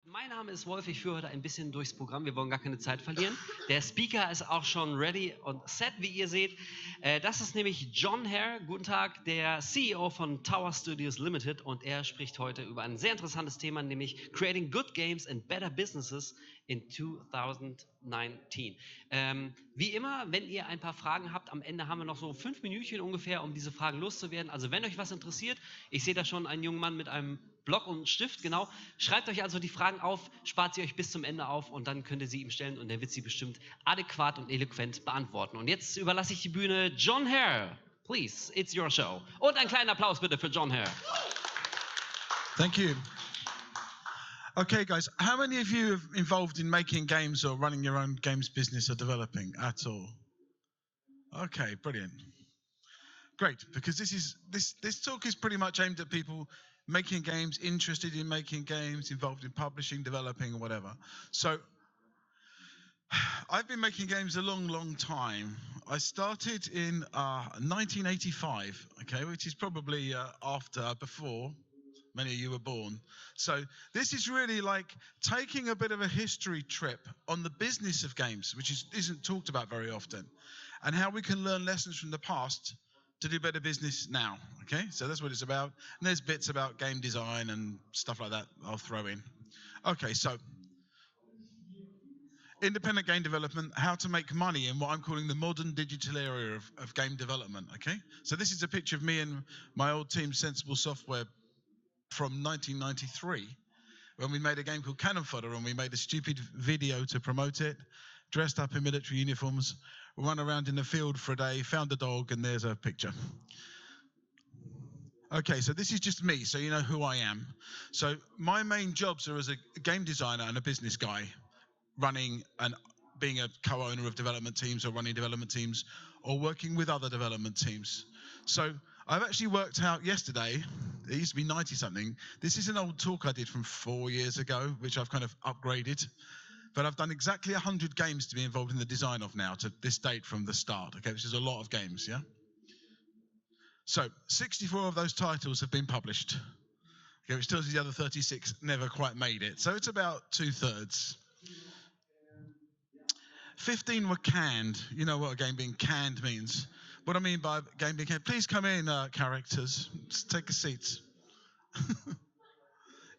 Mein Name ist Wolf, ich führe heute ein bisschen durchs Programm, wir wollen gar keine Zeit verlieren. Der Speaker ist auch schon ready und set, wie ihr seht. Das ist nämlich Jon Hare, guten Tag, der CEO von Tower Studios Limited, und er spricht heute über ein sehr interessantes Thema, nämlich Creating Good Games and Better Businesses in 2019. Wie immer, wenn ihr ein paar Fragen habt, am Ende haben wir noch so 5 Minütchen ungefähr, um diese Fragen loszuwerden. Also wenn euch was interessiert, ich sehe da schon einen jungen Mann mit einem Block und einen Stift, genau. Schreibt euch also die Fragen auf, spart sie euch bis zum Ende auf und dann könnt ihr sie ihm stellen und er wird sie bestimmt adäquat und eloquent beantworten. Und jetzt überlasse ich die Bühne Jon Hare. Please, it's your show. Und einen kleinen Applaus bitte für Jon Hare. Thank you. Okay, guys, how many of you are involved in making games or running your own games business or developing at all? Okay, brilliant. Great, because this talk is pretty much aimed at people making games, interested in making games, involved in publishing, developing, or whatever. So I've been making games a long time. I started in 1985, okay, which is probably before many of you were born. So this is really like taking a bit of a history trip on the business of games, which isn't talked about very often, and how we can learn lessons from the past to do better business now, okay? So that's what it's about. And there's bits about game design and stuff like that I'll throw in. Okay, so independent game development, how to make money in what I'm calling the modern digital era of game development, okay? So this is a picture of me and my old team, Sociable Software, from 1993, when we made a game called Cannon Fodder, and we made a stupid video to promote it, dressed up in military uniforms, run around in the field for a day, found a dog, and there's a picture. Okay, so this is just me, so you know who I am. So my main jobs are as a game designer and a business guy, running and being a co-owner of development teams or running development teams or working with other development teams. So I've actually worked out yesterday, it used to be 90 something. This is an old talk I did from 4 years ago, which I've kind of upgraded. But I've done exactly 100 games to be involved in the design of now to this date from the start, okay, which is a lot of games, yeah? So 64 of those titles have been published, okay, which tells you the other 36 never quite made it. So it's about 2/3. 15 were canned. You know what a game being canned means. What I mean by game being canned, please come in, characters, just take a seat.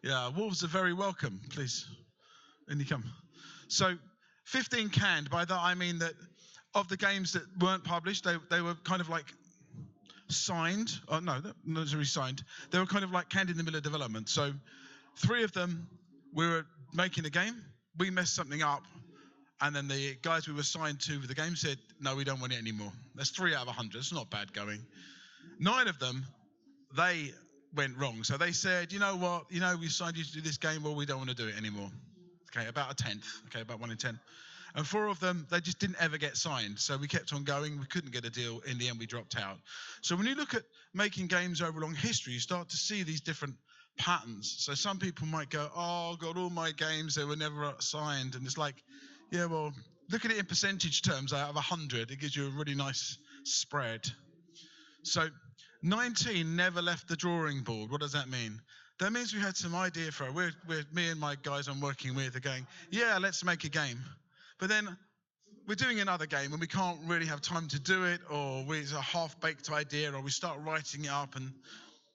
Yeah, wolves are very welcome, please. In you come. So 15 canned, by that I mean that of the games that weren't published, they were kind of like signed. Oh no, not necessarily signed. They were kind of like canned in the middle of development. So 3 of them, we were making a game, we messed something up, and then the guys we were signed to with the game said, no, we don't want it anymore. That's 3 out of 100, it's not bad going. 9 of them, they went wrong. So they said, you know what, we signed you to do this game, well, we don't want to do it anymore. Okay, about 1/10, okay, about 1 in 10. And 4 of them, they just didn't ever get signed. So we kept on going, we couldn't get a deal, in the end we dropped out. So when you look at making games over a long history, you start to see these different patterns. So some people might go, oh God, all my games, they were never signed. And it's like, yeah, well, look at it in percentage terms. Out of 100, it gives you a really nice spread. So 19 never left the drawing board. What does that mean? That means we had some idea for it. Me and my guys I'm working with are going, yeah, let's make a game. But then we're doing another game and we can't really have time to do it, or it's a half-baked idea, or we start writing it up and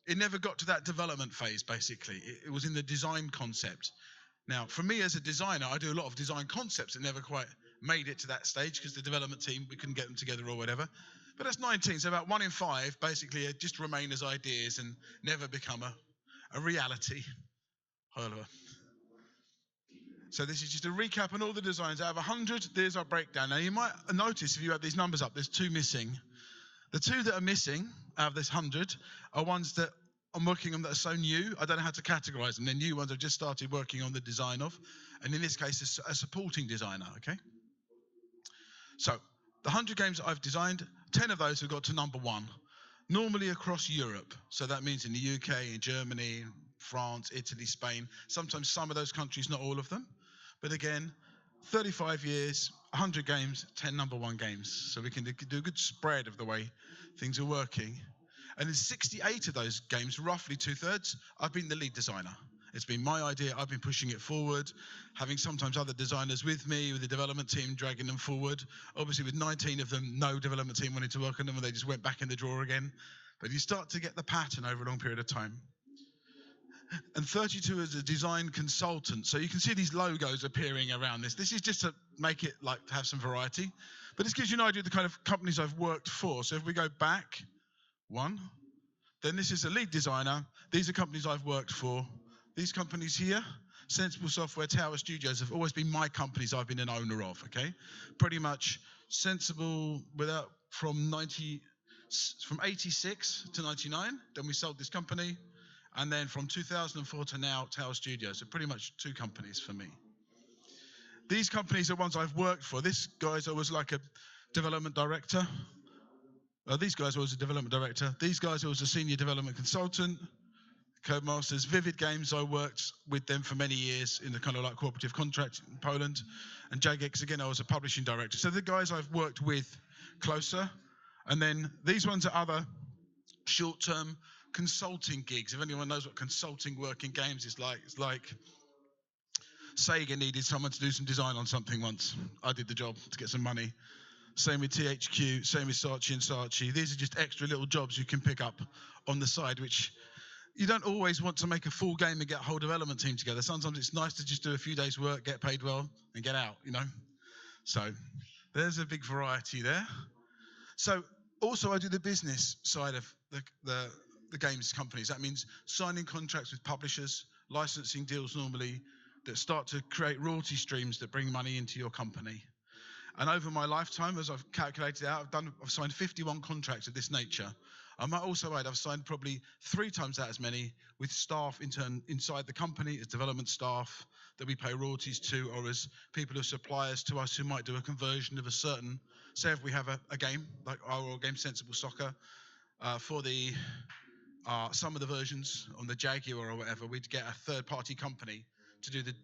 it never got to that development phase, basically. It was in the design concept. Now, for me as a designer, I do a lot of design concepts that never quite made it to that stage because the development team, we couldn't get them together or whatever. But that's 19, so about 1 in 5 basically just remain as ideas and never become a reality. However. So this is just a recap on all the designs. Out of 100, there's our breakdown. Now you might notice if you add these numbers up, there's 2 missing. The 2 that are missing out of this 100 are ones that I'm working on that are so new, I don't know how to categorize them. They're new ones I've just started working on the design of. And in this case, a supporting designer, okay? So the 100 games that I've designed, 10 of those have got to number 1, normally across Europe. So that means in the UK, in Germany, France, Italy, Spain, sometimes some of those countries, not all of them. But again, 35 years, 100 games, 10 number 1 games. So we can do a good spread of the way things are working. And in 68 of those games, roughly 2/3, I've been the lead designer. It's been my idea. I've been pushing it forward, having sometimes other designers with me, with the development team, dragging them forward. Obviously, with 19 of them, no development team wanted to work on them, and they just went back in the drawer again. But you start to get the pattern over a long period of time. And 32 as a design consultant. So you can see these logos appearing around this. This is just to make it like to have some variety. But this gives you an idea of the kind of companies I've worked for. So if we go back one, then this is a lead designer. These are companies I've worked for. These companies here, Sensible Software, Tower Studios, have always been my companies I've been an owner of, okay? Pretty much Sensible from 86 to 99, then we sold this company. And then from 2004 to now, Tower Studios. So pretty much 2 companies for me. These companies are ones I've worked for. This guys, I was like a development director. These guys, I was a development director. These guys, I was a senior development consultant. Codemasters, Vivid Games, I worked with them for many years in the kind of like cooperative contract in Poland. And EGX, again, I was a publishing director. So the guys I've worked with closer. And then these ones are other short-term consulting gigs. If anyone knows what consulting work in games is like, it's like Sega needed someone to do some design on something once. I did the job to get some money. Same with THQ, same with Saatchi and Saatchi. These are just extra little jobs you can pick up on the side, which you don't always want to make a full game and get a whole development team together. Sometimes it's nice to just do a few days work, get paid well, and get out, you know. So there's a big variety there. So also I do the business side of the games companies. That means signing contracts with publishers, licensing deals normally that start to create royalty streams that bring money into your company. And over my lifetime, as I've calculated out, I've signed 51 contracts of this nature. I might also add I've signed probably 3 times that as many with staff inside the company as development staff that we pay royalties to, or as people who are suppliers to us who might do a conversion of a certain, say if we have a game, like our game Sensible Soccer, for the some of the versions on the Jaguar or whatever, we'd get a third-party company to do the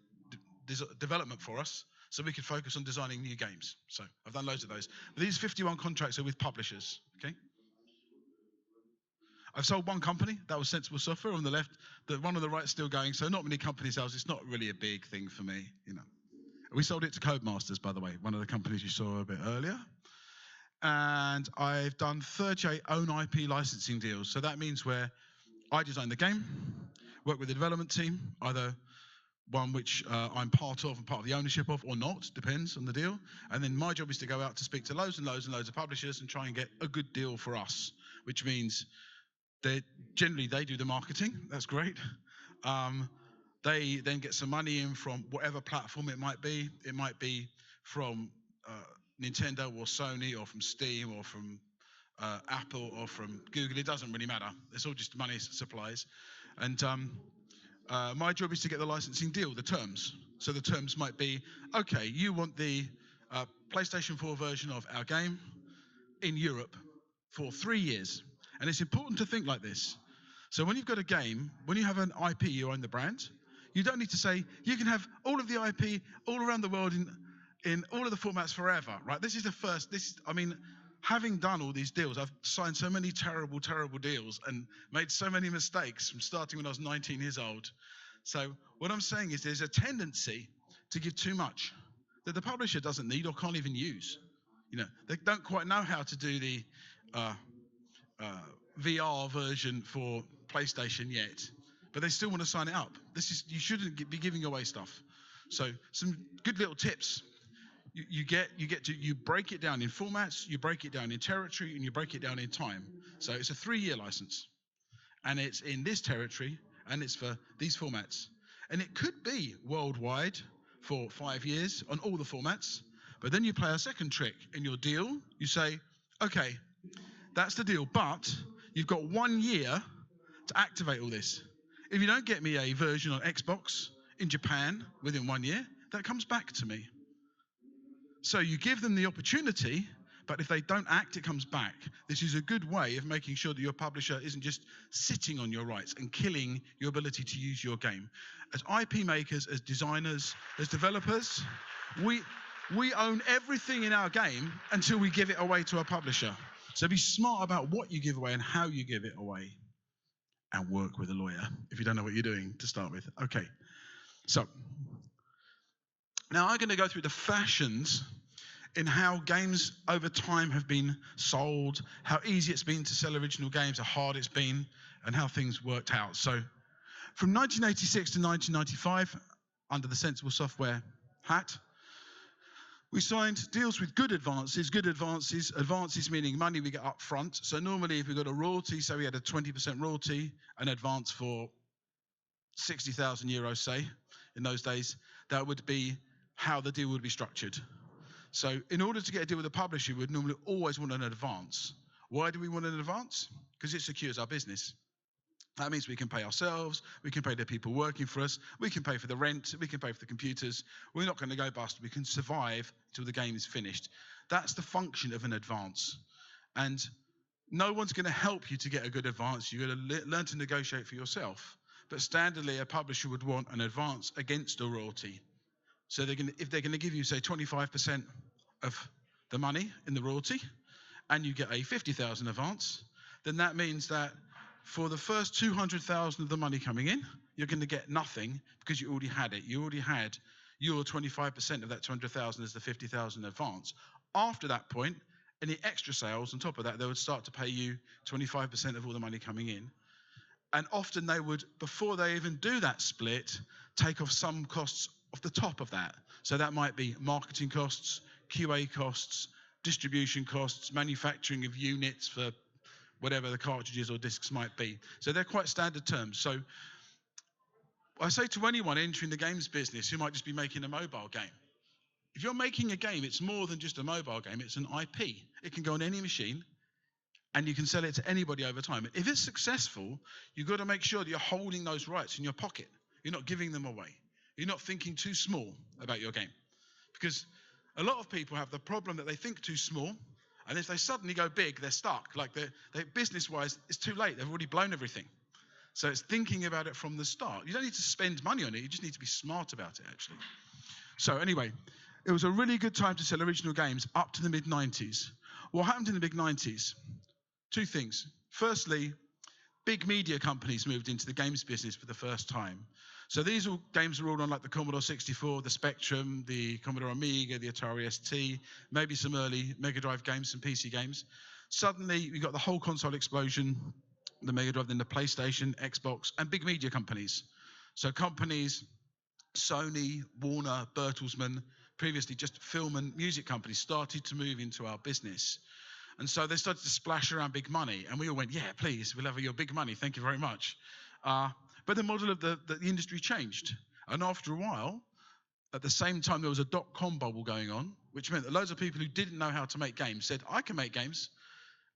development for us, so we could focus on designing new games. So I've done loads of those. But these 51 contracts are with publishers, okay? I've sold one company, that was Sensible Software on the left. The one on the right is still going, so not many company sales. It's not really a big thing for me, you know. We sold it to Codemasters, by the way, one of the companies you saw a bit earlier. And I've done 38 own IP licensing deals. So that means where I design the game, work with the development team, either one which I'm part of and part of the ownership of or not, depends on the deal. And then my job is to go out to speak to loads and loads and loads of publishers and try and get a good deal for us, which means generally they do the marketing. That's great. They then get some money in from whatever platform it might be. It might be from Nintendo or Sony or from Steam or from Apple or from Google. It doesn't really matter. It's all just money supplies. And my job is to get the licensing deal, the terms. So the terms might be, okay, you want the PlayStation 4 version of our game in Europe for 3 years. And it's important to think like this. So when you've got a game, when you have an IP, you own the brand. You don't need to say, you can have all of the IP all around the world in all of the formats forever, right? This is the first, I mean, having done all these deals, I've signed so many terrible, terrible deals and made so many mistakes from starting when I was 19 years old. So what I'm saying is there's a tendency to give too much that the publisher doesn't need or can't even use. You know, they don't quite know how to do the VR version for PlayStation yet, but they still want to sign it up. You shouldn't be giving away stuff. So some good little tips. You break it down in formats, you break it down in territory, and you break it down in time. So it's a 3-year license, and it's in this territory, and it's for these formats. And it could be worldwide for 5 years on all the formats, but then you play a second trick in your deal. You say, okay, that's the deal, but you've got 1 year to activate all this. If you don't get me a version on Xbox in Japan within 1 year, that comes back to me. So you give them the opportunity, but if they don't act, it comes back. This is a good way of making sure that your publisher isn't just sitting on your rights and killing your ability to use your game. As IP makers, as designers, as developers, we own everything in our game until we give it away to a publisher. So be smart about what you give away and how you give it away. and work with a lawyer if you don't know what you're doing to start with. Okay, so now I'm going to go through the fashions in how games over time have been sold, how easy it's been to sell original games, how hard it's been, and how things worked out. So from 1986 to 1995, under the Sensible Software hat, we signed deals with good advances meaning money we get up front. So normally if we got a royalty, so we had a 20% royalty, an advance for 60,000 euros, say, in those days, that would be how the deal would be structured. So in order to get a deal with a publisher, we'd normally always want an advance. Why do we want an advance? Because it secures our business. That means we can pay ourselves, we can pay the people working for us, we can pay for the rent, we can pay for the computers. We're not going to go bust. We can survive until the game is finished. That's the function of an advance. And no one's going to help you to get a good advance. You've got to learn to negotiate for yourself. But standardly, a publisher would want an advance against a royalty. So if they're going to give you, say, 25% of the money in the royalty, and you get a 50,000 advance, then that means that for the first 200,000 of the money coming in, you're going to get nothing because you already had it. You already had your 25% of that 200,000 as the 50,000 advance. After that point, any extra sales on top of that, they would start to pay you 25% of all the money coming in. And often they would, before they even do that split, take off some costs off the top of that. So that might be marketing costs, QA costs, distribution costs, manufacturing of units for whatever the cartridges or discs might be. So they're quite standard terms. So I say to anyone entering the games business who might just be making a mobile game, if you're making a game, it's more than just a mobile game, it's an IP. It can go on any machine, and you can sell it to anybody over time. If it's successful, you've got to make sure that you're holding those rights in your pocket. You're not giving them away. You're not thinking too small about your game. Because a lot of people have the problem that they think too small, and if they suddenly go big, they're stuck. Like they're business-wise, it's too late. They've already blown everything. So it's thinking about it from the start. You don't need to spend money on it. You just need to be smart about it, actually. So anyway, it was a really good time to sell original games up to the mid-90s. What happened in the mid-90s? Two things. Firstly, big media companies moved into the games business for the first time. So these games were all on like the Commodore 64, the Spectrum, the Commodore Amiga, the Atari ST, maybe some early Mega Drive games, some PC games. Suddenly, we got the whole console explosion, the Mega Drive, then the PlayStation, Xbox, and big media companies. So companies, Sony, Warner, Bertelsmann, previously just film and music companies, started to move into our business. And so they started to splash around big money. And we all went, yeah, please, we'll have your big money. Thank you very much. But the model of the industry changed. And after a while, at the same time, there was a dot-com bubble going on, which meant that loads of people who didn't know how to make games said, I can make games.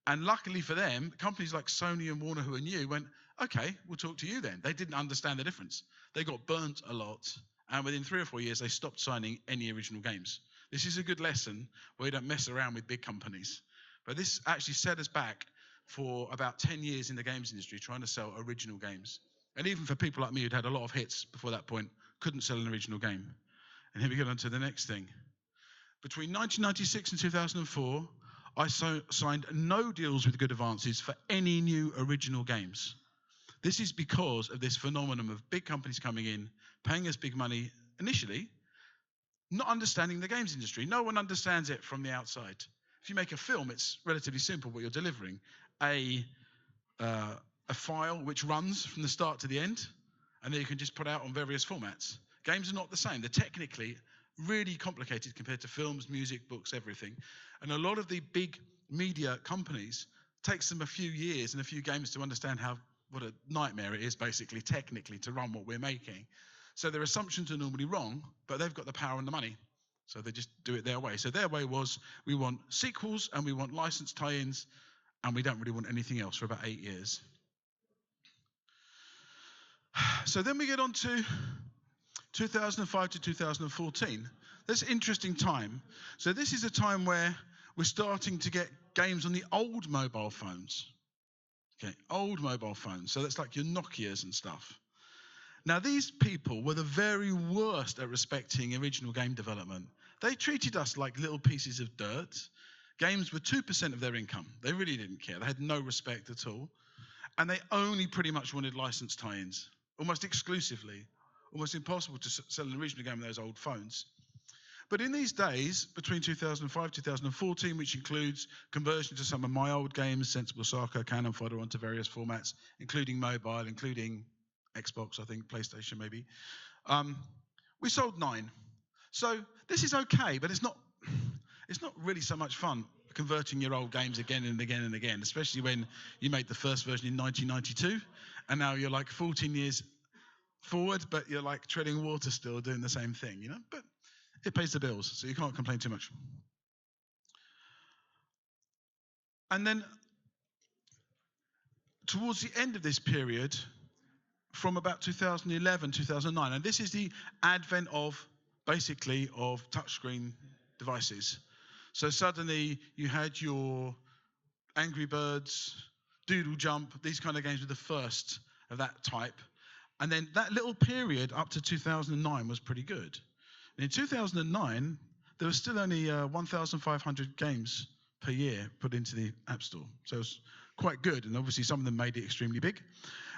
And luckily for them, companies like Sony and Warner who are new went, okay, we'll talk to you then. They didn't understand the difference. They got burnt a lot. And within 3 or 4 years, they stopped signing any original games. This is a good lesson where you don't mess around with big companies. But this actually set us back for about 10 years in the games industry trying to sell original games. And even for people like me who'd had a lot of hits before that point, couldn't sell an original game. And here we go on to the next thing. Between 1996 and 2004, I signed no deals with good advances for any new original games. This is because of this phenomenon of big companies coming in, paying us big money initially, not understanding the games industry. No one understands it from the outside. If you make a film, it's relatively simple what you're delivering. A file which runs from the start to the end, and then you can just put out on various formats. Games are not the same. They're technically really complicated compared to films, music, books, everything. And a lot of the big media companies takes them a few years and a few games to understand what a nightmare it is, basically, technically, to run what we're making. So their assumptions are normally wrong, but they've got the power and the money. So they just do it their way. So their way was, we want sequels and we want licensed tie-ins, and we don't really want anything else for about 8 years. So then we get on to 2005 to 2014. That's an interesting time. So this is a time where we're starting to get games on the old mobile phones. Okay, old mobile phones. So that's like your Nokias and stuff. Now, these people were the very worst at respecting original game development. They treated us like little pieces of dirt. Games were 2% of their income. They really didn't care. They had no respect at all. And they only pretty much wanted licensed tie-ins, almost exclusively. Almost impossible to sell an original game with those old phones. But in these days, between 2005 2014, which includes conversion to some of my old games, Sensible Soccer, Cannon Fodder onto various formats, including mobile, including Xbox, I think, PlayStation maybe, we sold 9. So this is okay, but it's not really so much fun converting your old games again and again and again, especially when you made the first version in 1992, and now you're like 14 years forward, but you're like treading water still, doing the same thing, you know? But it pays the bills, so you can't complain too much. And then towards the end of this period, from about 2011, 2009, and this is the advent of, basically, of touchscreen devices. So suddenly you had your Angry Birds, Doodle Jump, these kind of games were the first of that type. And then that little period up to 2009 was pretty good. And in 2009, there was still only 1,500 games per year put into the App Store. So it was quite good, and obviously some of them made it extremely big.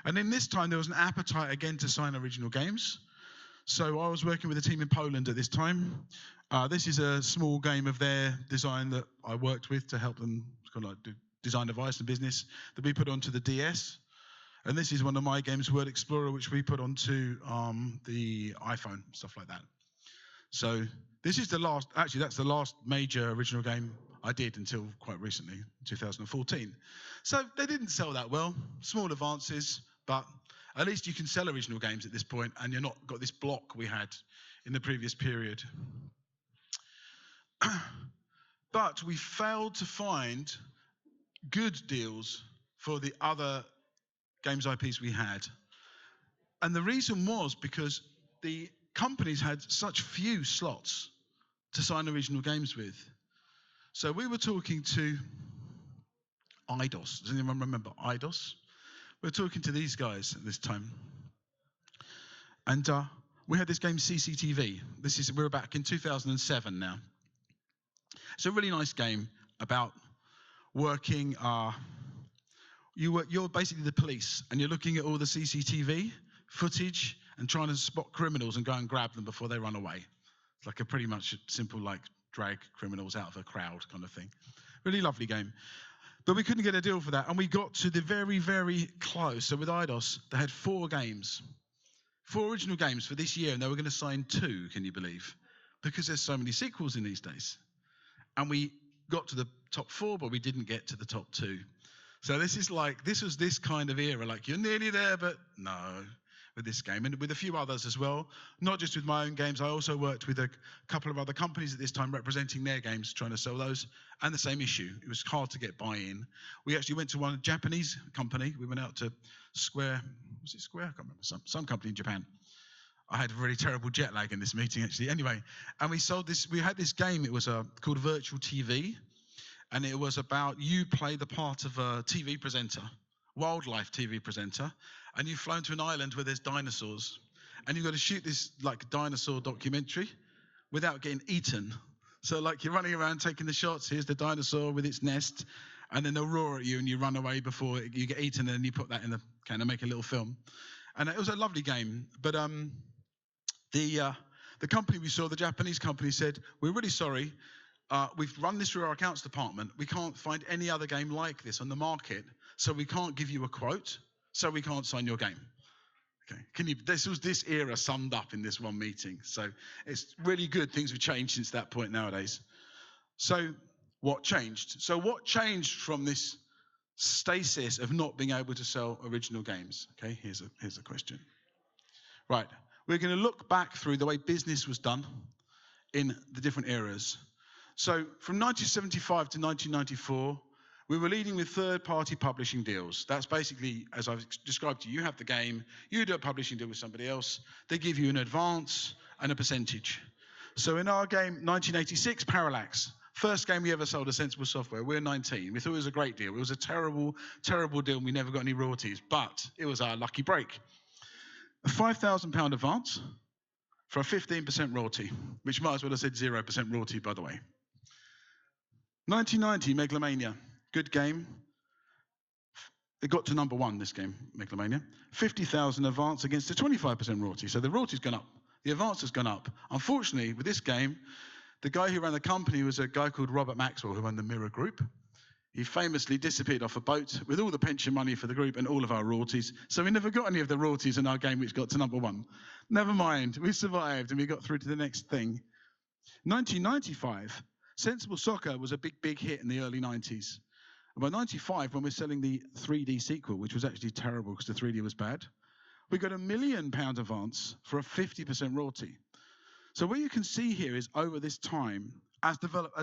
And in this time, there was an appetite again to sign original games. So I was working with a team in Poland at this time. This is a small game of their design that I worked with to help them kind of like do design advice and business that we put onto the DS. And this is one of my games, Word Explorer, which we put onto the iPhone, stuff like that. So this is the last, actually that's the last major original game I did until quite recently, 2014. So they didn't sell that well, small advances, but at least you can sell original games at this point and you're not got this block we had in the previous period. But we failed to find good deals for the other games IPs we had. And the reason was because the companies had such few slots to sign original games with. So we were talking to IDOS. Does anyone remember IDOS? We were talking to these guys at this time. And we had this game CCTV. We're back in 2007 now. It's a really nice game about working, you're basically the police and you're looking at all the CCTV footage and trying to spot criminals and go and grab them before they run away. It's like a pretty much simple like drag criminals out of a crowd kind of thing. Really lovely game. But we couldn't get a deal for that, and we got to the very, very close. So with IDOS, they had 4 games. 4 original games for this year, and they were going to sign 2, can you believe? Because there's so many sequels in these days. And we got to the top 4, but we didn't get to the top 2. So this was this kind of era, like you're nearly there, but no, with this game. And with a few others as well, not just with my own games. I also worked with a couple of other companies at this time representing their games, trying to sell those, and the same issue. It was hard to get buy-in. We actually went to one Japanese company. We went out to Square, was it Square? I can't remember, some company in Japan. I had a really terrible jet lag in this meeting, actually. Anyway, and we sold this, we had this game, it was called Virtual TV, and it was about you play the part of a TV presenter, wildlife TV presenter, and you've flown to an island where there's dinosaurs, and you've got to shoot this like dinosaur documentary without getting eaten. So like you're running around taking the shots, here's the dinosaur with its nest, and then they'll roar at you and you run away before you get eaten, and then you put that in the can and make a little film. And it was a lovely game, but the company we saw, the Japanese company, said, we're really sorry, we've run this through our accounts department, we can't find any other game like this on the market, so we can't give you a quote, so we can't sign your game. Okay, this was this era summed up in this one meeting, so it's really good. Things have changed since that point nowadays. So what changed? So what changed from this stasis of not being able to sell original games? Okay, here's a question. Right, we're going to look back through the way business was done in the different eras. So from 1975 to 1994, we were leading with third-party publishing deals. That's basically, as I've described to you, you have the game, you do a publishing deal with somebody else, they give you an advance and a percentage. So in our game, 1986, Parallax, first game we ever sold a Sensible Software, we're 19. We thought it was a great deal. It was a terrible, terrible deal, and we never got any royalties, but it was our lucky break. A £5,000 advance for a 15% royalty, which might as well have said 0% royalty, by the way. 1990, Megalomania. Good game. it got to number 1 this game, Megalomania. 50,000 advance against a 25% royalty. So the royalty's gone up. The advance has gone up. Unfortunately, with this game, the guy who ran the company was a guy called Robert Maxwell, who ran the Mirror Group. He famously disappeared off a boat with all the pension money for the group and all of our royalties. So we never got any of the royalties in our game, which got to number 1. Never mind, we survived and we got through to the next thing. 1995, Sensible Soccer was a big hit in the early 90s. And by 95, when we're selling the 3D sequel, which was actually terrible because the 3D was bad, we got £1 million advance for a 50% royalty. So what you can see here is over this time, as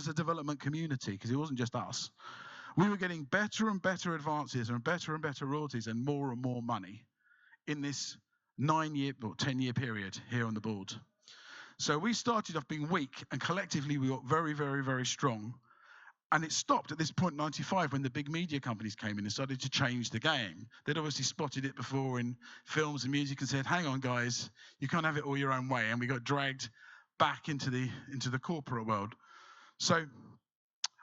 a development community, because it wasn't just us, we were getting better and better advances and better royalties and more money in this 9-year or 10-year period here on the board. So we started off being weak, and collectively we got very strong. And it stopped at this point in 95 when the big media companies came in and started to change the game. They'd obviously spotted it before in films and music and said, hang on guys, you can't have it all your own way. And we got dragged back into the corporate world. So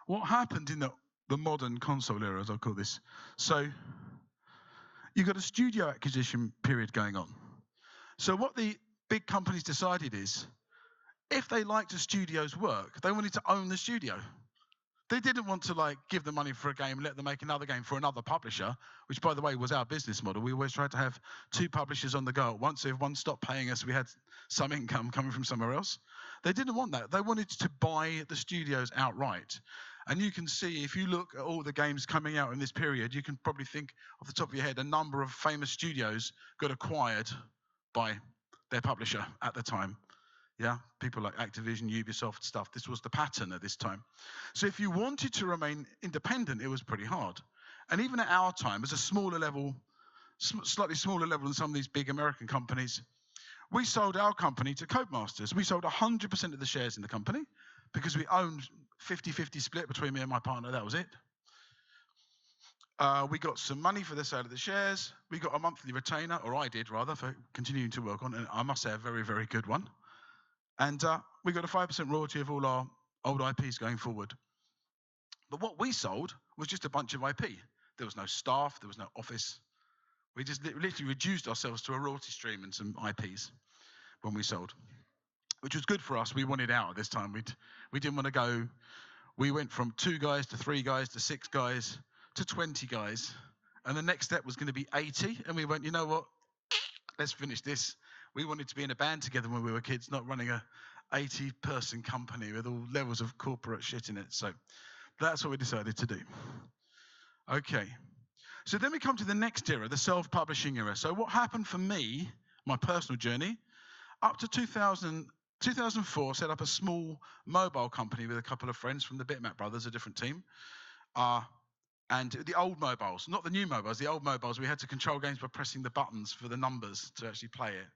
what happened in the modern console era, as I call this, so you've got a studio acquisition period going on. So what the big companies decided is, if they liked a studio's work, they wanted to own the studio. They didn't want to give them money for a game and let them make another game for another publisher, which, by the way, was our business model. We always tried to have 2 publishers on the go at once. So if one stopped paying us, we had some income coming from somewhere else. They didn't want that. They wanted to buy the studios outright. And you can see, if you look at all the games coming out in this period, you can probably think off the top of your head, a number of famous studios got acquired by their publisher at the time. Yeah, people like Activision, Ubisoft, stuff. This was the pattern at this time. So if you wanted to remain independent, it was pretty hard. And even at our time, as a smaller level, slightly smaller level than some of these big American companies, we sold our company to Codemasters. We sold 100% of the shares in the company because we owned 50-50 split between me and my partner. That was it. We got some money for the sale of the shares. We got a monthly retainer, or I did rather, for continuing to work on it. And I must say, a very good one. And we got a 5% royalty of all our old IPs going forward. But what we sold was just a bunch of IP. There was no staff, there was no office. We just literally reduced ourselves to a royalty stream and some IPs when we sold, which was good for us. We wanted out at this time. We didn't want to go. We went from 2 guys to 3 guys to 6 guys to 20 guys. And the next step was going to be 80. And we went, you know what? Let's finish this. We wanted to be in a band together when we were kids, not running a 80-person company with all levels of corporate shit in it. So that's what we decided to do. Okay. So then we come to the next era, the self-publishing era. So what happened for me, my personal journey, up to 2004, set up a small mobile company with a couple of friends from the Bitmap Brothers, a different team. And the old mobiles, not the new mobiles, the old mobiles, we had to control games by pressing the buttons for the numbers to actually play it.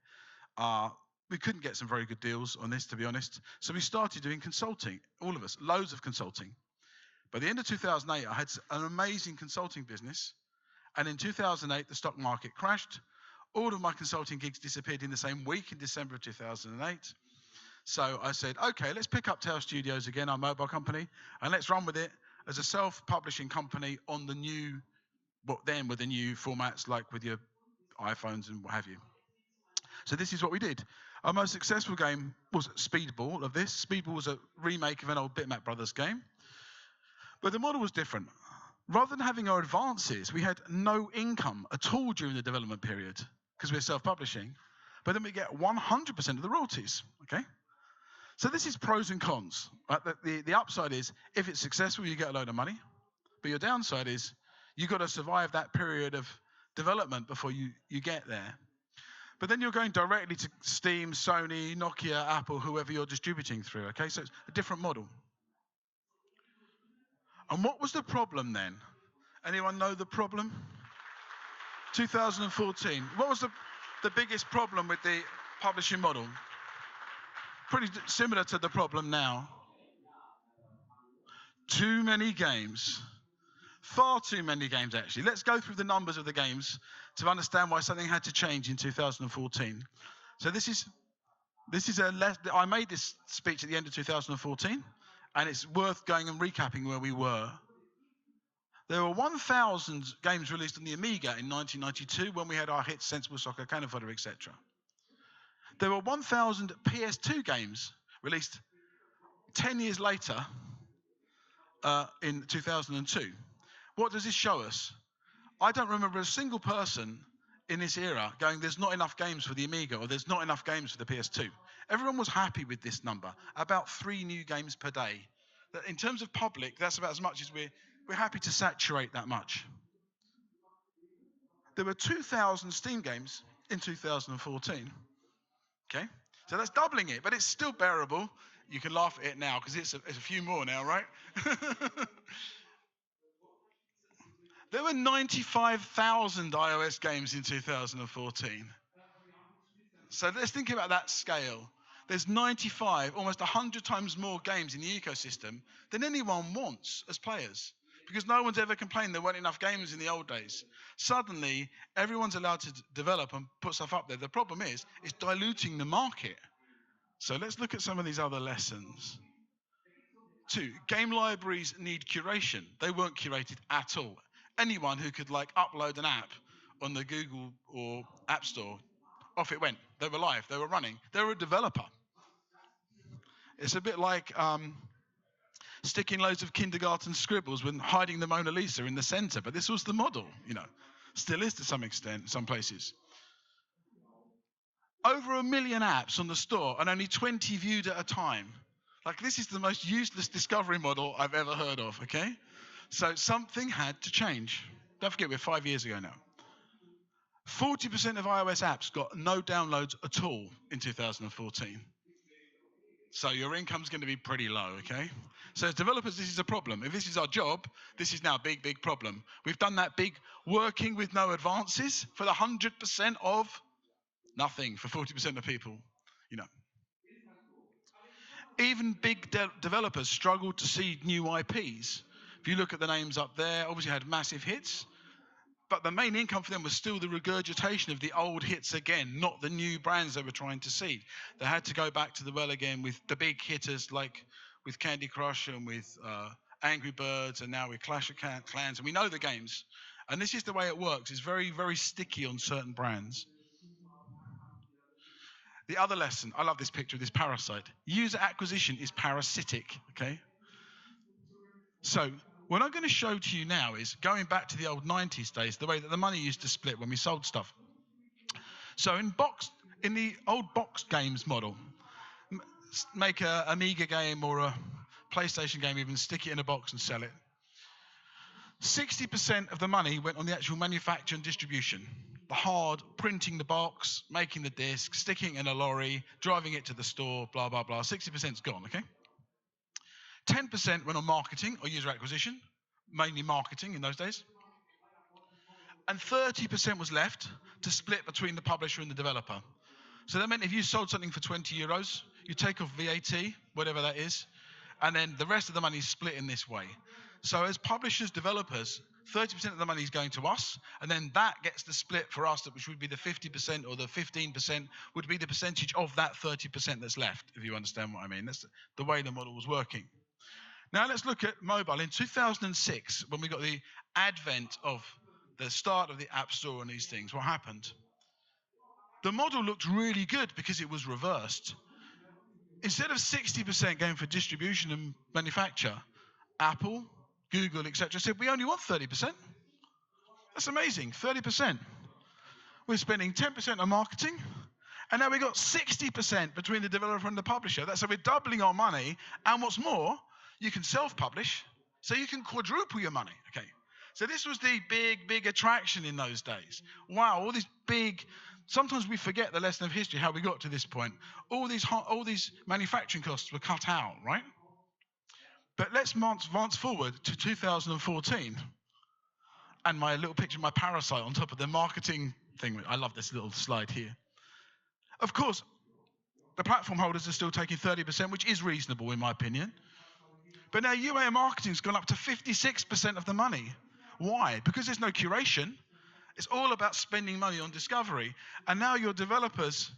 We couldn't get some very good deals on this, to be honest. So we started doing consulting, all of us, loads of consulting. By the end of 2008, I had an amazing consulting business. And in 2008, the stock market crashed. All of my consulting gigs disappeared in the same week in December of 2008. So I said, okay, let's pick up Tale Studios again, our mobile company, and let's run with it as a self-publishing company on the new, what then were the new formats, like with your iPhones and what have you. So this is what we did. Our most successful game was Speedball of this. Speedball was a remake of an old Bitmap Brothers game. But the model was different. Rather than having our advances, we had no income at all during the development period because we were self-publishing. But then we get 100% of the royalties, okay? So this is pros and cons. Right? The upside is, if it's successful, you get a load of money. But your downside is, you've got to survive that period of development before you get there. But then you're going directly to Steam, Sony, Nokia, Apple, whoever you're distributing through, okay? So it's a different model. And what was the problem then? Anyone know the problem? 2014. What was the biggest problem with the publishing model? Pretty similar to the problem now. Too many games. Far too many games, actually. Let's go through the numbers of the games to understand why something had to change in 2014. So I made this speech at the end of 2014, and it's worth going and recapping where we were. There were 1,000 games released on the Amiga in 1992 when we had our hits Sensible Soccer, Cannon Fodder, etc. There were 1,000 PS2 games released 10 years later in 2002. What does this show us? I don't remember a single person in this era going, there's not enough games for the Amiga or there's not enough games for the PS2. Everyone was happy with this number, about 3 new games per day. In terms of public, that's about as much as we're happy to saturate that much. There were 2,000 Steam games in 2014. Okay, so that's doubling it, but it's still bearable. You can laugh at it now because it's a few more now, right? There were 95,000 iOS games in 2014. So let's think about that scale. There's 95, almost 100 times more games in the ecosystem than anyone wants as players. Because no one's ever complained there weren't enough games in the old days. Suddenly, everyone's allowed to develop and put stuff up there. The problem is, it's diluting the market. So let's look at some of these other lessons. 2, game libraries need curation. They weren't curated at all. Anyone who could upload an app on the Google or App Store, off it went. They were live, they were running. They were a developer. It's a bit like sticking loads of kindergarten scribbles when hiding the Mona Lisa in the center, but this was the model, still is to some extent, some places. Over 1 million apps on the store and only 20 viewed at a time. This is the most useless discovery model I've ever heard of, okay? So something had to change. Don't forget, we're 5 years ago now. 40% of iOS apps got no downloads at all in 2014. So your income's going to be pretty low, okay? So as developers, this is a problem. If this is our job, this is now a big, big problem. We've done that big working with no advances for the 100% of nothing for 40% of people, Even big developers struggle to seed new IPs. If you look at the names up there, obviously had massive hits, but the main income for them was still the regurgitation of the old hits again, not the new brands they were trying to seed. They had to go back to the well again with the big hitters like with Candy Crush and with Angry Birds and now with Clash of Clans, and we know the games. And this is the way it works. It's very, very sticky on certain brands. The other lesson, I love this picture of this parasite. User acquisition is parasitic, okay? So what I'm going to show to you now is going back to the old 90s days, the way that the money used to split when we sold stuff. So in the old box games model, make a Amiga game or a PlayStation game, even stick it in a box and sell it. 60% of the money went on the actual manufacture and distribution. The hard, printing the box, making the disc, sticking it in a lorry, driving it to the store, blah, blah, blah. 60% is gone, okay? 10% went on marketing or user acquisition, mainly marketing in those days. And 30% was left to split between the publisher and the developer. So that meant if you sold something for 20 euros, you take off VAT, whatever that is, and then the rest of the money is split in this way. So as publishers, developers, 30% of the money is going to us, and then that gets the split for us, which would be the 50% or the 15% would be the percentage of that 30% that's left, if you understand what I mean. That's the way the model was working. Now let's look at mobile. In 2006, when we got the advent of the start of the App Store and these things, what happened? The model looked really good because it was reversed. Instead of 60% going for distribution and manufacture, Apple, Google, etc. said, we only want 30%. That's amazing, 30%. We're spending 10% on marketing, and now we've got 60% between the developer and the publisher. So we're doubling our money, and what's more, you can self-publish, so you can quadruple your money, okay? So this was the big, big attraction in those days. Wow, all these big, sometimes we forget the lesson of history, how we got to this point. All these manufacturing costs were cut out, right? But let's advance forward to 2014. And my little picture of my parasite on top of the marketing thing. I love this little slide here. Of course, the platform holders are still taking 30%, which is reasonable in my opinion. But now UA marketing's gone up to 56% of the money. Why? Because there's no curation. It's all about spending money on discovery. And now your developers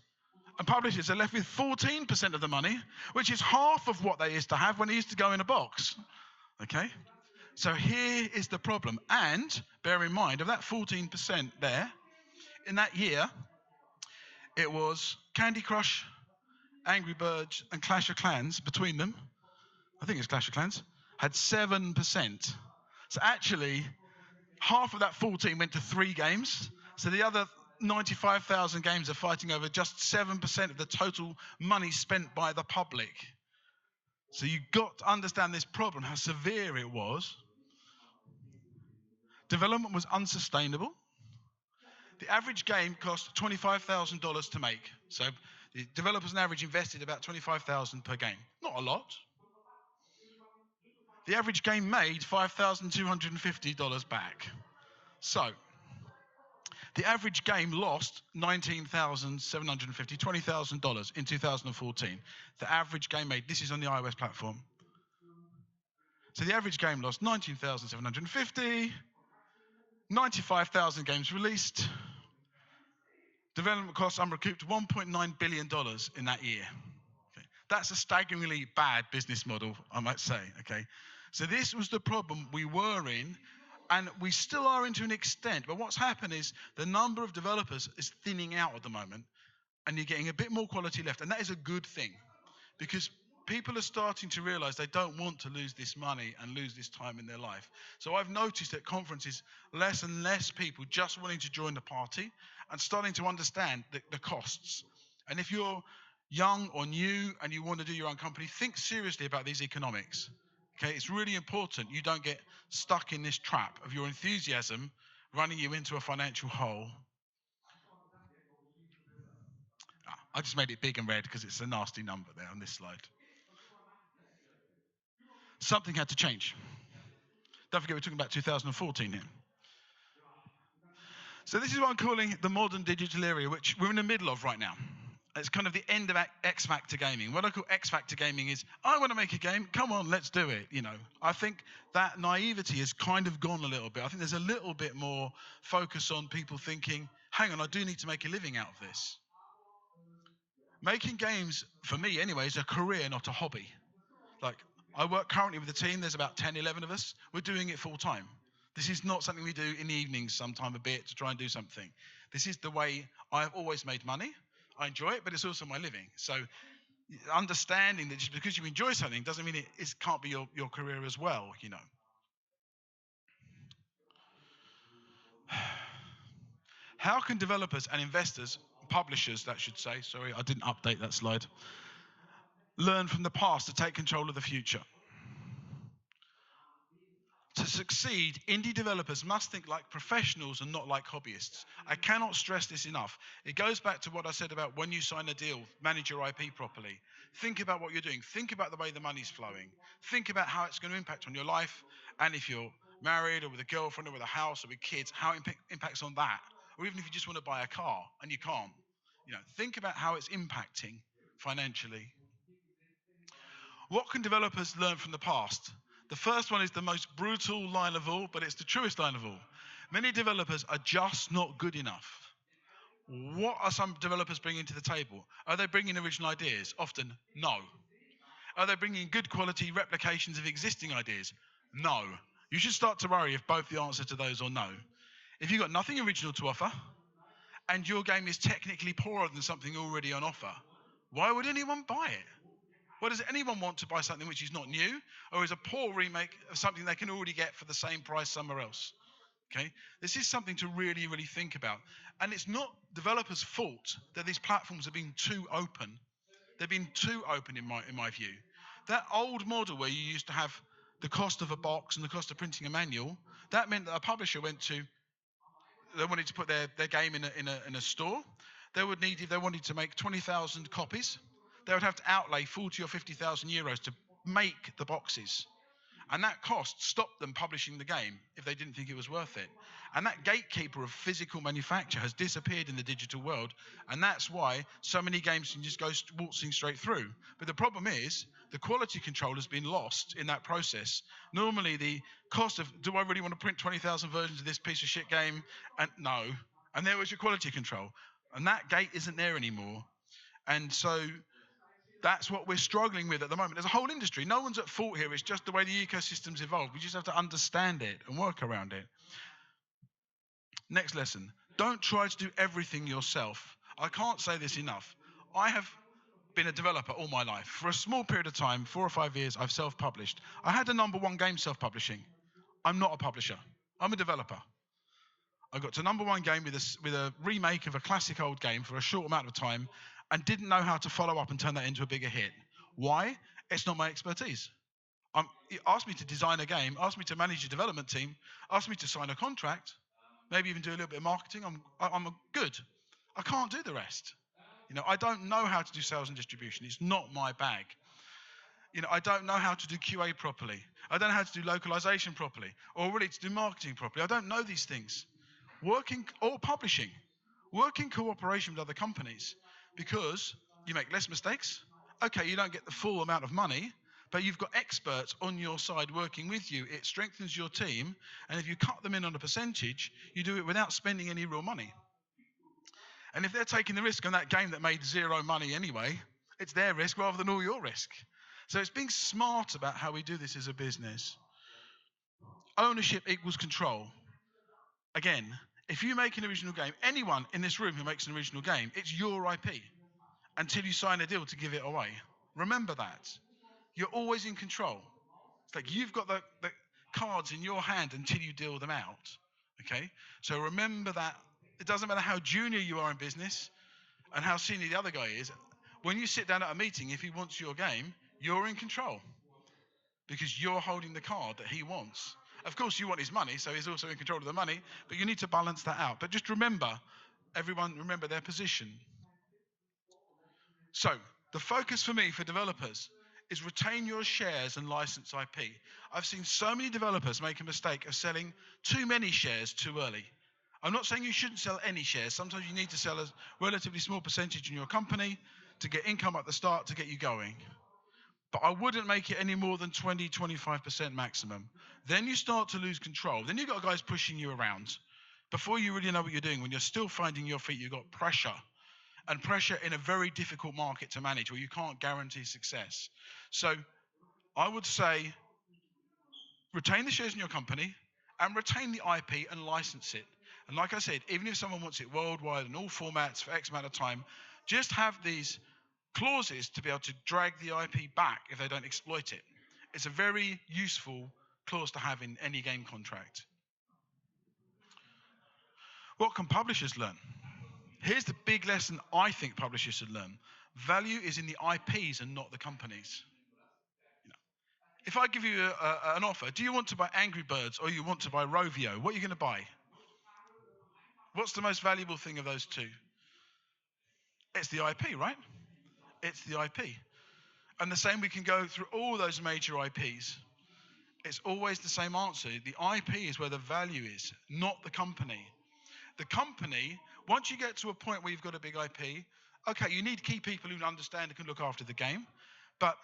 and publishers are left with 14% of the money, which is half of what they used to have when they used to go in a box. Okay? So here is the problem. And bear in mind, of that 14% there, in that year, it was Candy Crush, Angry Birds, and Clash of Clans between them. I think it's Clash of Clans, had 7%. So actually, half of that 14 went to 3 games. So the other 95,000 games are fighting over just 7% of the total money spent by the public. So you've got to understand this problem, how severe it was. Development was unsustainable. The average game cost $25,000 to make. So the developers on average invested about $25,000 per game. Not a lot. The average game made $5,250 back. So the average game lost $19,750, $20,000 in 2014. The average game made, this is on the iOS platform. So the average game lost $19,750, 95,000 games released. Development costs unrecouped $1.9 billion in that year. Okay. That's a staggeringly bad business model, I might say. Okay. So this was the problem we were in, and we still are in to an extent. But what's happened is the number of developers is thinning out at the moment, and you're getting a bit more quality left. And that is a good thing, because people are starting to realize they don't want to lose this money and lose this time in their life. So I've noticed at conferences less and less people just wanting to join the party and starting to understand the costs. And if you're young or new and you want to do your own company, think seriously about these economics. Okay, it's really important you don't get stuck in this trap of your enthusiasm running you into a financial hole. I just made it big and red because it's a nasty number there on this slide. Something had to change. Don't forget we're talking about 2014 here. So this is what I'm calling the modern digital era, which we're in the middle of right now. It's kind of the end of X Factor gaming. What I call X Factor gaming is, I want to make a game, come on, let's do it. You know, I think that naivety has kind of gone a little bit. I think there's a little bit more focus on people thinking, hang on, I do need to make a living out of this. Making games, for me anyway, is a career, not a hobby. Like, I work currently with a team, there's about 10, 11 of us. We're doing it full time. This is not something we do in the evenings sometime a bit to try and do something. This is the way I've always made money. I enjoy it, but it's also my living. So understanding that just because you enjoy something doesn't mean it can't be your career as well, you know. How can developers and investors, publishers that should say, sorry, I didn't update that slide, learn from the past to take control of the future? To succeed, indie developers must think like professionals and not like hobbyists. I cannot stress this enough. It goes back to what I said about when you sign a deal, manage your IP properly. Think about what you're doing. Think about the way the money's flowing. Think about how it's going to impact on your life, and if you're married or with a girlfriend or with a house or with kids, how it impacts on that. Or even if you just want to buy a car and you can't. You know, think about how it's impacting financially. What can developers learn from the past? The first one is the most brutal line of all, but it's the truest line of all. Many developers are just not good enough. What are some developers bringing to the table? Are they bringing original ideas? Often, no. Are they bringing good quality replications of existing ideas? No. You should start to worry if both the answer to those are no. If you've got nothing original to offer, and your game is technically poorer than something already on offer, why would anyone buy it? Why does anyone want to buy something which is not new, or is a poor remake of something they can already get for the same price somewhere else? Okay, this is something to really, really think about. And it's not developers' fault that these platforms have been too open. They've been too open in my view. That old model where you used to have the cost of a box and the cost of printing a manual, that meant that a publisher they wanted to put their game in a store. If they wanted to make 20,000 copies, they would have to outlay 40 or 50,000 euros to make the boxes. And that cost stopped them publishing the game if they didn't think it was worth it. And that gatekeeper of physical manufacture has disappeared in the digital world. And that's why so many games can just go waltzing straight through. But the problem is the quality control has been lost in that process. Normally the cost of, do I really want to print 20,000 versions of this piece of shit game? And no. And there was your quality control. And that gate isn't there anymore. And so That's what we're struggling with at the moment. There's a whole industry. No one's at fault here. It's just the way the ecosystem's evolved. We just have to understand it and work around it. Next lesson. Don't try to do everything yourself. I can't say this enough. I have been a developer all my life. For a small period of time, 4 or 5 years, I've self-published. I had a #1 game self-publishing. I'm not a publisher. I'm a developer. I got to #1 game with a remake of a classic old game for a short amount of time and didn't know how to follow up and turn that into a bigger hit. Why? It's not my expertise. It asked me to design a game, asked me to manage a development team, asked me to sign a contract, maybe even do a little bit of marketing. I'm good. I can't do the rest. I don't know how to do sales and distribution. It's not my bag. I don't know how to do QA properly. I don't know how to do localization properly, or really to do marketing properly. I don't know these things. Publishing, work in cooperation with other companies, because you make less mistakes. Okay, you don't get the full amount of money, but you've got experts on your side working with you. It strengthens your team, and if you cut them in on a percentage, you do it without spending any real money. And if they're taking the risk on that game that made 0 money anyway, it's their risk rather than all your risk. So it's being smart about how we do this as a business. Ownership equals control. Again, if you make an original game, anyone in this room who makes an original game, it's your IP until you sign a deal to give it away. Remember that. You're always in control. It's like you've got the cards in your hand until you deal them out. Okay? So remember that. It doesn't matter how junior you are in business and how senior the other guy is. When you sit down at a meeting, if he wants your game, you're in control because you're holding the card that he wants. Of course, you want his money, so he's also in control of the money, but you need to balance that out. But just remember, everyone remember their position. So the focus for me, for developers, is retain your shares and license IP. I've seen so many developers make a mistake of selling too many shares too early. I'm not saying you shouldn't sell any shares. Sometimes you need to sell a relatively small percentage in your company to get income at the start to get you going. But I wouldn't make it any more than 20-25% maximum. Then you start to lose control. Then you've got guys pushing you around. Before you really know what you're doing, when you're still finding your feet, you've got pressure. And pressure in a very difficult market to manage where you can't guarantee success. So I would say retain the shares in your company and retain the IP and license it. And like I said, even if someone wants it worldwide in all formats for X amount of time, just have these clauses to be able to drag the IP back if they don't exploit it. It's a very useful clause to have in any game contract. What can publishers learn? Here's the big lesson I think publishers should learn. Value is in the IPs and not the companies. If I give you an offer, do you want to buy Angry Birds or you want to buy Rovio? What are you going to buy? What's the most valuable thing of those two? It's the IP, right? It's the IP. And the same, we can go through all those major IPs. It's always the same answer. The IP is where the value is, not the company. The company, once you get to a point where you've got a big IP, okay, you need key people who understand and can look after the game. But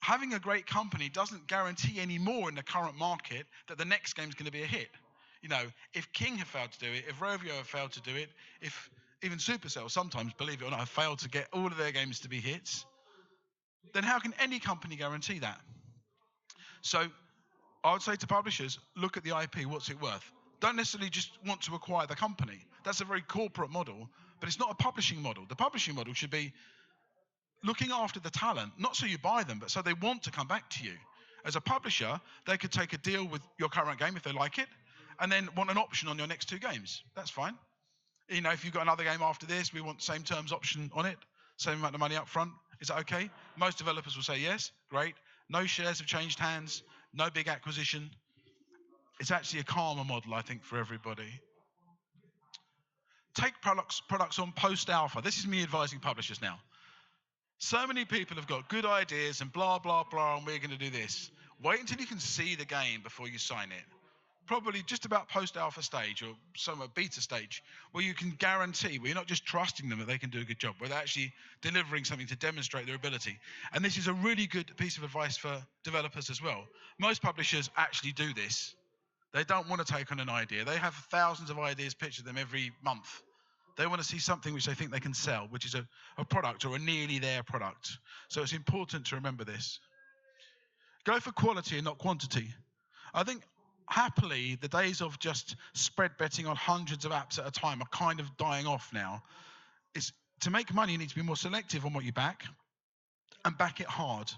having a great company doesn't guarantee anymore in the current market that the next game is going to be a hit. If King have failed to do it, if Rovio have failed to do it, if even Supercell sometimes, believe it or not, have failed to get all of their games to be hits, then how can any company guarantee that? So I would say to publishers, look at the IP, what's it worth? Don't necessarily just want to acquire the company. That's a very corporate model, but it's not a publishing model. The publishing model should be looking after the talent, not so you buy them, but so they want to come back to you. As a publisher, they could take a deal with your current game if they like it, and then want an option on your next 2 games. That's fine. If you've got another game after this, we want the same terms option on it, same amount of money up front. Is that okay? Most developers will say yes, great. No shares have changed hands, no big acquisition. It's actually a calmer model, I think, for everybody. Take products on post-alpha. This is me advising publishers now. So many people have got good ideas and blah, blah, blah, and we're going to do this. Wait until you can see the game before you sign it. Probably just about post-alpha stage or some beta stage where you can guarantee, where you're not just trusting them that they can do a good job, where they're actually delivering something to demonstrate their ability. And this is a really good piece of advice for developers as well. Most publishers actually do this. They don't want to take on an idea. They have thousands of ideas pitched to them every month. They want to see something which they think they can sell, which is a product or a nearly there product. So it's important to remember this. Go for quality and not quantity. I think happily the days of just spread betting on hundreds of apps at a time are kind of dying off now. It's, to make money, you need to be more selective on what you back and back it hard.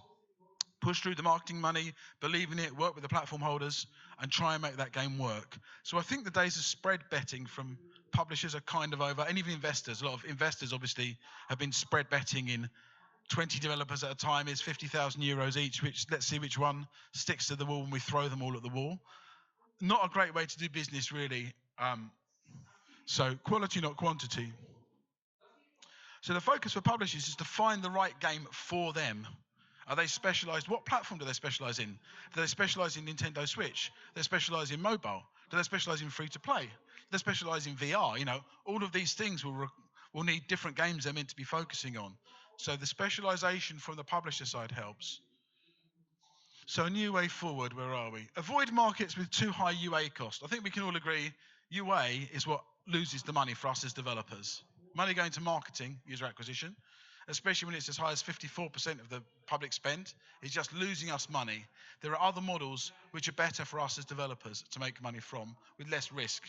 Push through the marketing money, believe in it, work with the platform holders, and try and make that game work. So I think the days of spread betting from publishers are kind of over, and even investors. A lot of investors obviously have been spread betting in 20 developers at a time is 50,000 euros each, which let's see which one sticks to the wall when we throw them all at the wall. Not a great way to do business, really. So quality, not quantity. So the focus for publishers is to find the right game for them. Are they specialized? What platform do they specialize in? Do they specialize in Nintendo Switch? Do they specialize in mobile? Do they specialize in free to play? Do they specialize in VR? You know, all of these things will need different games they're meant to be focusing on. So the specialization from the publisher side helps. So a new way forward, where are we? Avoid markets with too high UA cost. I think we can all agree UA is what loses the money for us as developers. Money going to marketing, user acquisition, especially when it's as high as 54% of the public spend, is just losing us money. There are other models which are better for us as developers to make money from with less risk.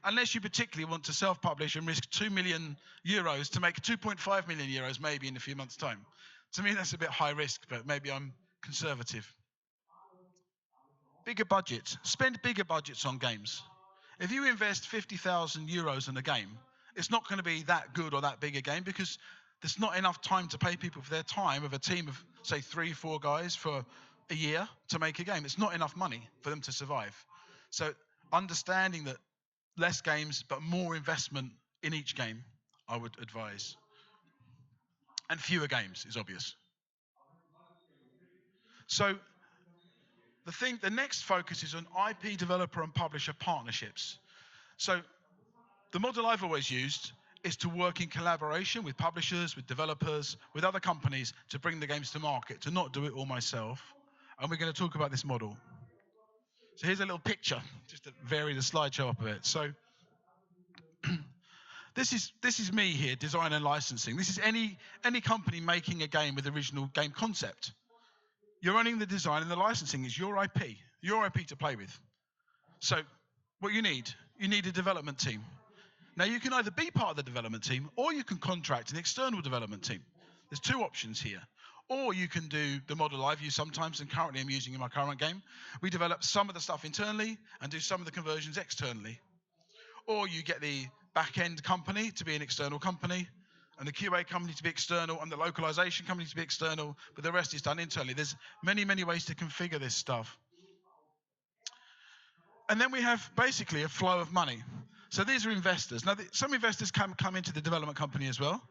Unless you particularly want to self-publish and risk 2 million euros to make 2.5 million euros maybe in a few months' time. To me, that's a bit high risk, but maybe I'm conservative. Bigger budgets. Spend bigger budgets on games. If you invest 50,000 euros in a game, it's not going to be that good or that big a game because there's not enough time to pay people for their time of a team of, say, 3-4 guys for a year to make a game. It's not enough money for them to survive. So understanding that less games, but more investment in each game, I would advise. And fewer games is obvious. So the next focus is on IP developer and publisher partnerships. So the model I've always used is to work in collaboration with publishers, with developers, with other companies to bring the games to market, to not do it all myself. And we're going to talk about this model. So here's a little picture, just to vary the slideshow up a bit. So this is me here, design and licensing. This is any company making a game with original game concept. You're running the design and the licensing is your IP to play with. So what you need a development team. Now you can either be part of the development team or you can contract an external development team. There's two options here. Or you can do the model I've used sometimes and currently I'm using in my current game. We develop some of the stuff internally and do some of the conversions externally. Or you get the back-end company to be an external company and the QA company to be external and the localization company to be external, but the rest is done internally. There's many, many ways to configure this stuff. And then we have basically a flow of money. So these are investors. Now, some investors come into the development company as well.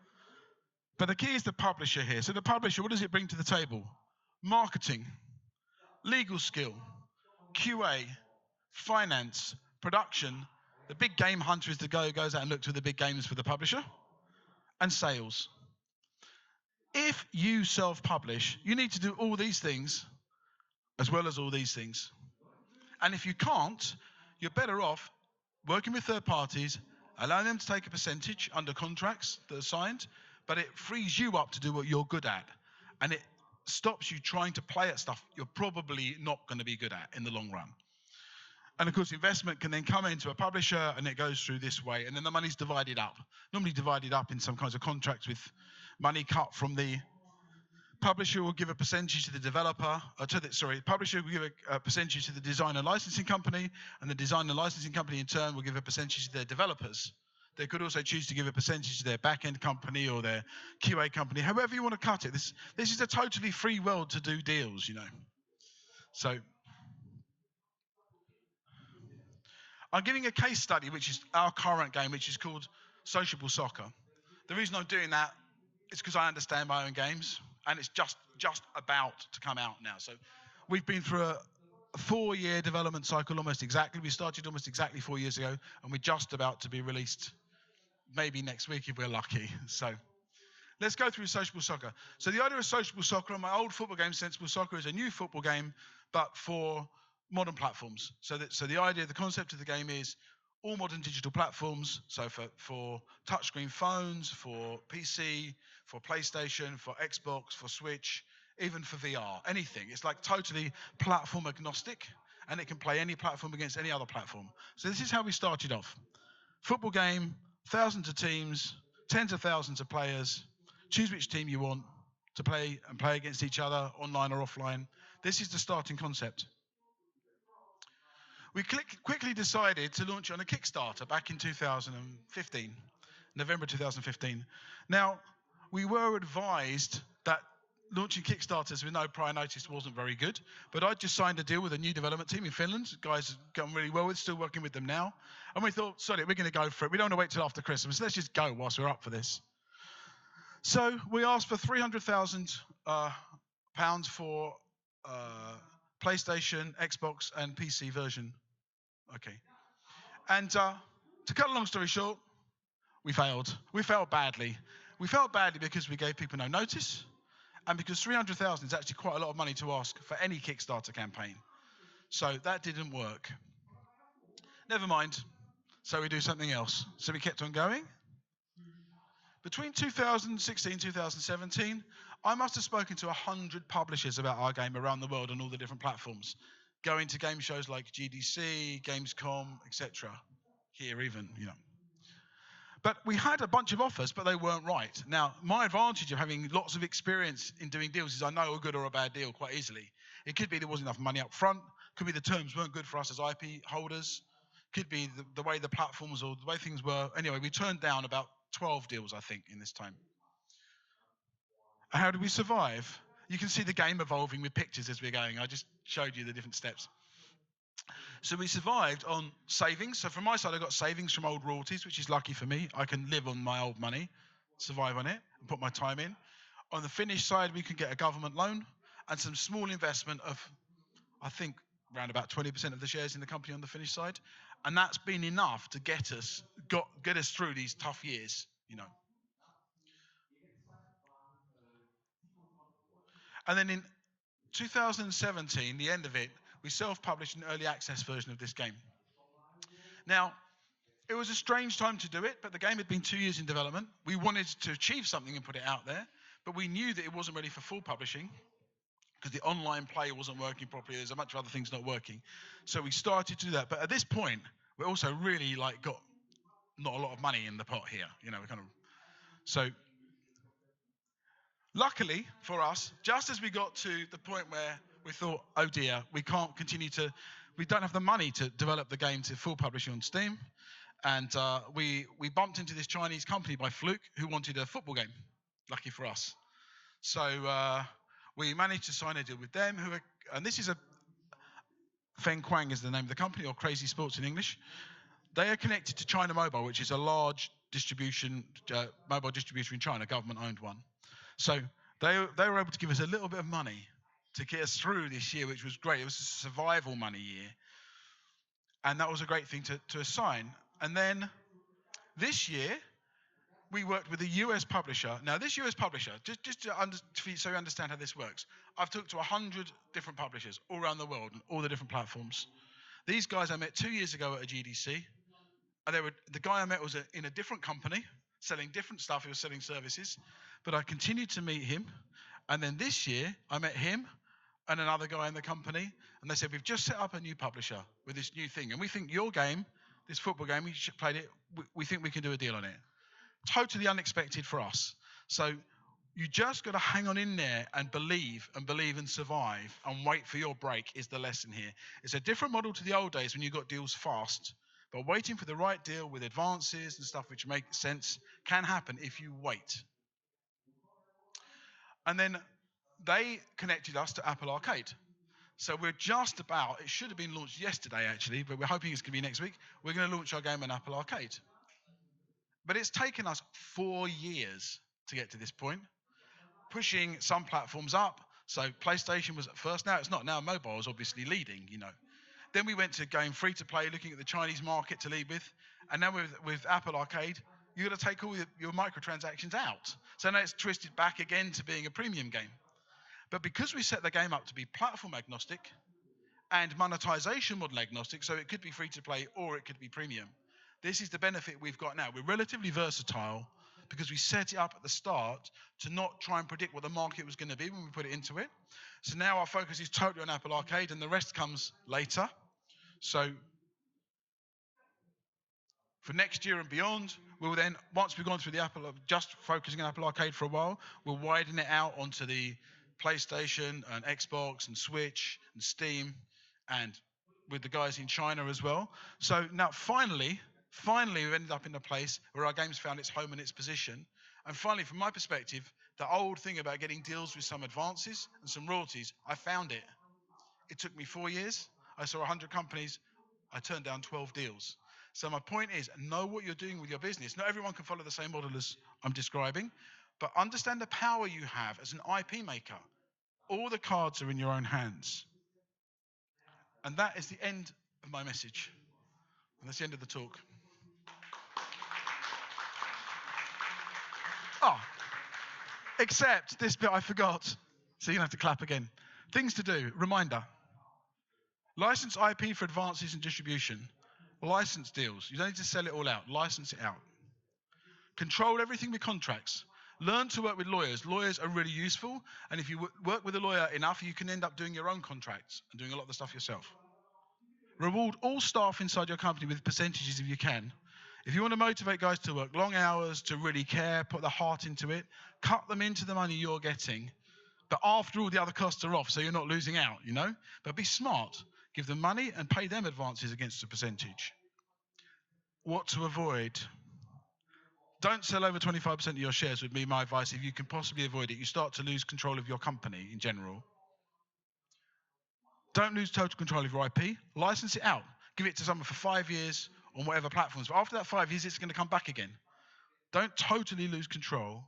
But the key is the publisher here. So the publisher, what does it bring to the table? Marketing, legal skill, QA, finance, production. The big game hunter is the guy who goes out and looks for the big games for the publisher, and sales. If you self-publish, you need to do all these things as well as all these things. And if you can't, you're better off working with third parties, allowing them to take a percentage under contracts that are signed, but it frees you up to do what you're good at. And it stops you trying to play at stuff you're probably not going to be good at in the long run. And of course, investment can then come into a publisher and it goes through this way. And then the money's divided up. Normally divided up in some kinds of contracts with money cut from the publisher will give a percentage to the developer, publisher will give a percentage to the design and licensing company, and the design and licensing company in turn will give a percentage to their developers. They could also choose to give a percentage to their back-end company or their QA company, however you want to cut it. This is a totally free world to do deals, you know. So I'm giving a case study, which is our current game, which is called Sociable Soccer. The reason I'm doing that is because I understand my own games, and it's just about to come out now. So we've been through a 4-year development cycle almost exactly. We started almost exactly 4 years ago, and we're just about to be released maybe next week if we're lucky. So let's go through Sociable Soccer. So the idea of Sociable Soccer on my old football game, Sensible Soccer, is a new football game, but for modern platforms. So the idea, the concept of the game is all modern digital platforms. So for touchscreen phones, for PC, for PlayStation, for Xbox, for Switch, even for VR, anything. It's like totally platform agnostic, and it can play any platform against any other platform. So this is how we started off. Football game, thousands of teams, tens of thousands of players. Choose which team you want to play and play against each other, online or offline. This is the starting concept. We quickly decided to launch on a Kickstarter back in 2015, November 2015. Now, we were advised that launching Kickstarters with no prior notice wasn't very good, but I just signed a deal with a new development team in Finland. Guys have gone really well with, still working with them now. And we thought, sorry, we're going to go for it. We don't want to wait till after Christmas. Let's just go whilst we're up for this. So we asked for £300,000 for PlayStation, Xbox, and PC version. Okay. And to cut a long story short, we failed. We failed badly. We failed badly because we gave people no notice, and because 300,000 is actually quite a lot of money to ask for any Kickstarter campaign. So that didn't work. Never mind. So we do something else. So we kept on going. Between 2016 and 2017, I must have spoken to 100 publishers about our game around the world on all the different platforms, going to game shows like GDC, Gamescom, etc. Here even, you know. But we had a bunch of offers, but they weren't right. Now, my advantage of having lots of experience in doing deals is I know a good or a bad deal quite easily. It could be there wasn't enough money up front, could be the terms weren't good for us as IP holders, could be the way the platforms or the way things were. Anyway, we turned down about 12 deals, I think, in this time. How did we survive? You can see the game evolving with pictures as we're going. I just showed you the different steps. So we survived on savings. So from my side, I got savings from old royalties, which is lucky for me. I can live on my old money, survive on it, and put my time in. On the Finnish side, we can get a government loan and some small investment of, I think, around about 20% of the shares in the company on the Finnish side. And that's been enough to get us through these tough years, you know. And then in 2017, the end of it, we self-published an early access version of this game. Now, it was a strange time to do it, but the game had been 2 years in development. We wanted to achieve something and put it out there, but we knew that it wasn't ready for full publishing because the online play wasn't working properly. There's a bunch of other things not working. So we started to do that. But at this point, we also really got not a lot of money in the pot here. You know, so luckily for us, just as we got to the point where we thought, oh dear, we can't continue we don't have the money to develop the game to full publishing on Steam. And we bumped into this Chinese company by fluke who wanted a football game, lucky for us. So we managed to sign a deal with them, and this is Feng Quang is the name of the company, or Crazy Sports in English. They are connected to China Mobile, which is a large mobile distributor in China, government-owned one. So they were able to give us a little bit of money to get us through this year, which was great. It was a survival money year. And that was a great thing to assign. And then this year, we worked with a US publisher. Now, this US publisher, so you understand how this works, I've talked to 100 different publishers all around the world, on all the different platforms. These guys I met 2 years ago at a GDC. And the guy I met was in a different company, selling different stuff. He was selling services. But I continued to meet him. And then this year, I met him and another guy in the company. And they said, we've just set up a new publisher with this new thing. And we think your game, this football game, we played it, we think we can do a deal on it. Totally unexpected for us. So you just got to hang on in there and believe and survive and wait for your break is the lesson here. It's a different model to the old days when you got deals fast. But waiting for the right deal with advances and stuff which make sense can happen if you wait. And then they connected us to Apple Arcade. So we're just about, it should have been launched yesterday actually, but we're hoping it's going to be next week. We're going to launch our game on Apple Arcade. But it's taken us 4 years to get to this point, pushing some platforms up. So PlayStation was at first, now it's not, now mobile is obviously leading, you know. Then we went to going free to play, looking at the Chinese market to lead with. And now with Apple Arcade, you've got to take all your microtransactions out. So now it's twisted back again to being a premium game. But because we set the game up to be platform agnostic and monetization model agnostic, so it could be free to play or it could be premium, This is the benefit we've got now. We're relatively versatile because we set it up at the start to not try and predict what the market was going to be when we put it into it. So now our focus is totally on Apple Arcade and the rest comes later. So for next year and beyond, we'll then, once we've gone through the Apple, just focusing on Apple Arcade for a while, we'll widen it out onto the PlayStation and Xbox and Switch and Steam, and with the guys in China as well. So now finally we've ended up in a place where our game's found its home and its position. And finally, from my perspective, the old thing about getting deals with some advances and some royalties, I found it. It took me 4 years. I saw 100 companies. I turned down 12 deals. So my point is, know what you're doing with your business. Not everyone can follow the same model as I'm describing, but understand the power you have as an IP maker. All the cards are in your own hands. And that is the end of my message. And that's the end of the talk. Oh, except this bit I forgot. So you're going to have to clap again. Things to do. Reminder. License IP for advances and distribution. License deals. You don't need to sell it all out. License it out. Control everything with contracts. Learn to work with lawyers. Lawyers are really useful. And if you work with a lawyer enough, you can end up doing your own contracts and doing a lot of the stuff yourself. Reward all staff inside your company with percentages if you can. If you want to motivate guys to work long hours, to really care, put the heart into it, cut them into the money you're getting. But after all the other costs are off, so you're not losing out, you know? But be smart. Give them money and pay them advances against a percentage. What to avoid? Don't sell over 25% of your shares would be my advice. If you can possibly avoid it, you start to lose control of your company in general. Don't lose total control of your IP. License it out. Give it to someone for 5 years on whatever platforms. But after that 5 years, it's going to come back again. Don't totally lose control.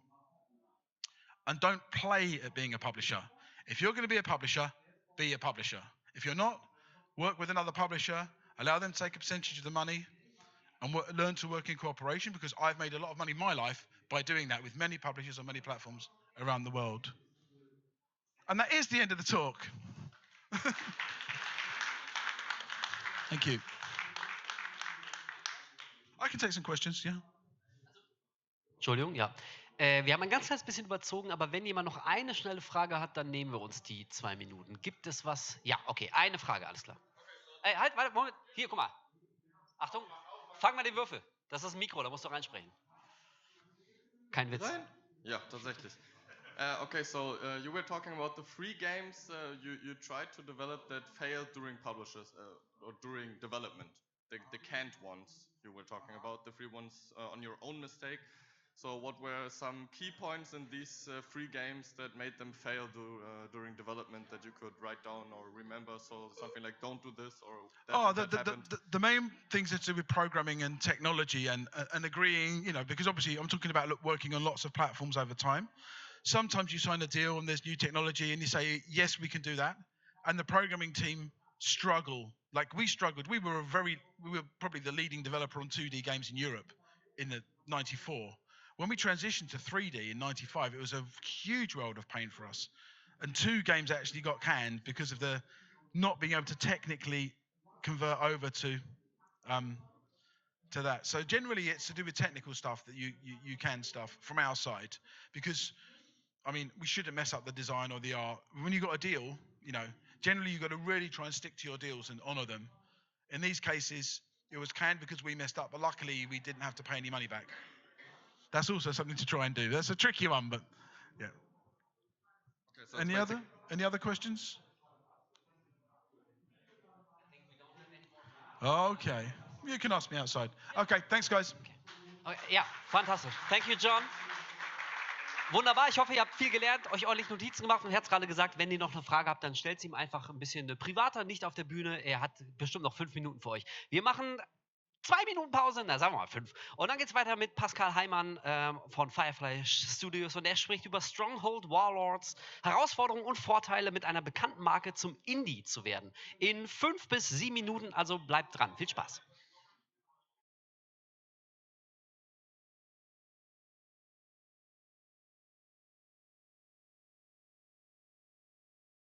And don't play at being a publisher. If you're going to be a publisher, be a publisher. If you're not, work with another publisher, allow them to take a percentage of the money, and learn to work in cooperation, because I've made a lot of money in my life by doing that with many publishers on many platforms around the world. And that is the end of the talk. Thank you. I can take some questions, yeah. Entschuldigung, ja. Wir haben ein ganz kleines bisschen überzogen, aber wenn jemand noch eine schnelle Frage hat, dann nehmen wir uns die 2 Minuten. Gibt es was? Ja, okay, eine Frage, alles klar. Halt, warte, Moment. Hier, guck mal. Achtung, fang mal den Würfel. Das ist ein Mikro, da musst du reinsprechen. Kein Witz. Nein? Ja, tatsächlich. Okay, so you were talking about the free games you tried to develop that failed during publishers or during development. The canned ones you were talking about, the free ones on your own mistake. So what were some key points in these free games that made them fail during development that you could write down or remember? So something like don't do this or the main things that to do with programming and technology and agreeing, you know, because obviously I'm talking about working on lots of platforms over time. Sometimes you sign a deal and there's new technology and you say, yes, we can do that. And the programming team struggle. Like we struggled. We were probably the leading developer on 2D games in Europe in the 94. When we transitioned to 3D in 95, it was a huge world of pain for us. And 2 games actually got canned because of the not being able to technically convert over to that. So generally it's to do with technical stuff that you can stuff from our side, because I mean, we shouldn't mess up the design or the art. When you got a deal, you know, generally you've got to really try and stick to your deals and honor them. In these cases, it was canned because we messed up, but luckily we didn't have to pay any money back. That's also something to try and do. That's a tricky one, but yeah. Okay, so any other questions? Okay. You can ask me outside. Okay, thanks guys. Okay. Ja, fantastisch. Thank you, John. Wunderbar, ich hoffe, ihr habt viel gelernt, euch ordentlich Notizen gemacht und er hat gerade gesagt, wenn ihr noch eine Frage habt, dann stellt sie ihm einfach ein bisschen privater, nicht auf der Bühne. Er hat bestimmt noch 5 Minuten für euch. Wir machen 2 Minuten Pause, na sagen wir mal 5. Und dann geht es weiter mit Pascal Heimann von Firefly Studios und er spricht über Stronghold Warlords, Herausforderungen und Vorteile mit einer bekannten Marke zum Indie zu werden. In 5 bis 7 Minuten, also bleibt dran. Viel Spaß.